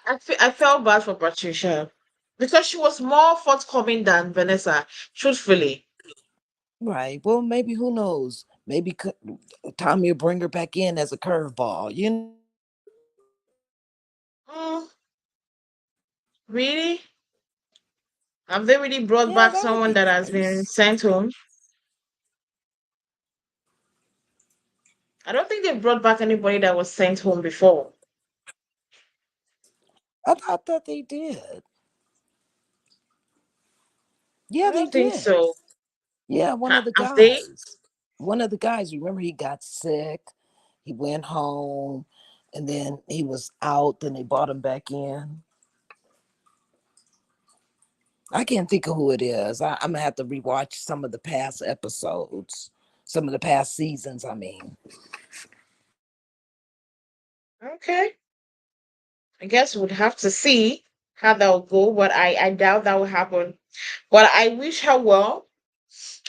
I felt bad for Patricia because she was more forthcoming than Vanessa, truthfully. Right. Well, maybe who knows? Maybe Tommy will bring her back in as a curveball. Mm, really? Have they really brought Yeah, back that would someone be that has been nice. sent home? I don't think they've brought back anybody that was sent home before. I thought that they did. I Yeah, they don't think did. so. Yeah, one of the Have they? guys. One of the guys, remember he got sick, he went home, and then he was out, then they brought him back in. I can't think of who it is. I'm gonna have to rewatch some of the past episodes, some of the past seasons, I mean. Okay. I guess we'd have to see how that will go, but I doubt that will happen. But I wish her well.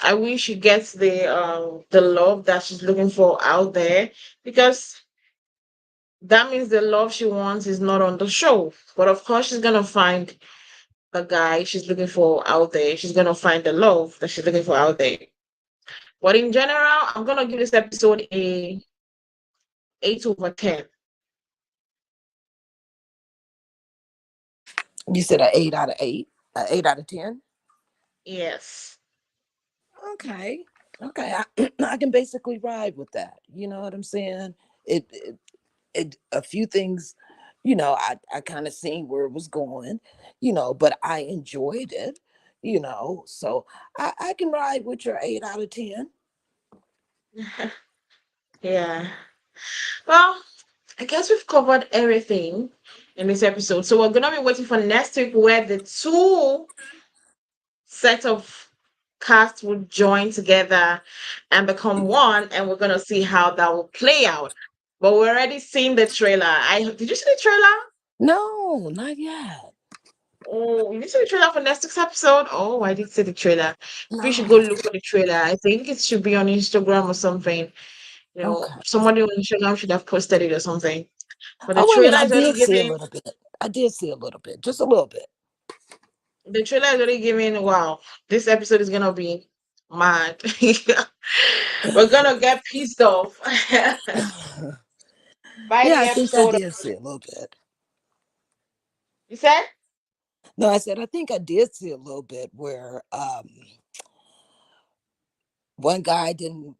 I wish she gets the love that she's looking for out there because that means the love she wants is not on the show. But of course, she's gonna find the guy she's looking for out there. She's gonna find the love that she's looking for out there. But in general, I'm gonna give this episode a 8/10. You said an 8 out of 8, an 8 out of 10. Yes. Okay, okay, I can basically ride with that. You know what I'm saying? It a few things, I kind of seen where it was going, but I enjoyed it, so I can ride with your 8 out of 10. Yeah. Well, I guess we've covered everything in this episode. So we're gonna be waiting for next week where the two set of cast will join together and become one, and we're gonna see how that will play out. But we're already seeing the trailer. I did you see the trailer? No, not yet. Oh, you see the trailer for next week's episode? Oh, I did see the trailer. We should go No. look for the trailer. I think it should be on Instagram or something. Okay. Somebody on Instagram should have posted it or something. But the Oh, wait a minute. trailer I is already did see a giving little bit. I did see a little bit, just a little bit. the trailer is already giving wow, this episode is gonna be mad. We're gonna get pissed off by Yeah, the I think I episode. did see a little bit. You said? No, I said I think I did see a little bit where one guy didn't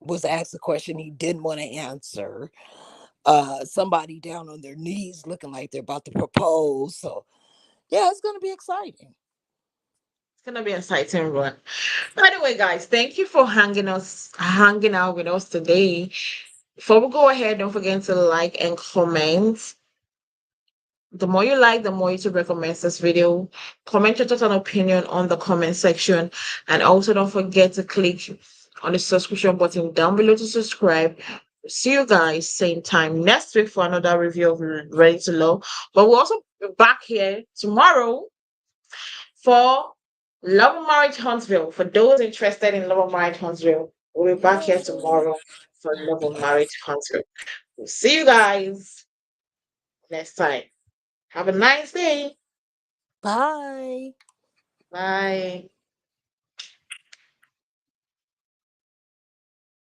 was asked a question he didn't want to answer. Somebody down on their knees looking like they're about to propose. So yeah, it's gonna be exciting. It's gonna be an exciting run. By the way, guys, thank you for hanging out with us today. Before we go ahead, don't forget to like and comment. The more you like, the more YouTube recommends this video. Comment your thoughts and opinion on the comment section. And also don't forget to click on the subscription button down below to subscribe. See you guys same time next week for another review of Ready to Love. But we'll also be back here tomorrow for Love and Marriage Huntsville. For those interested in Love and Marriage Huntsville, we'll be back here Yay. tomorrow for Love and Marriage Huntsville. We'll see you guys next time. Have a nice day. Bye. Bye.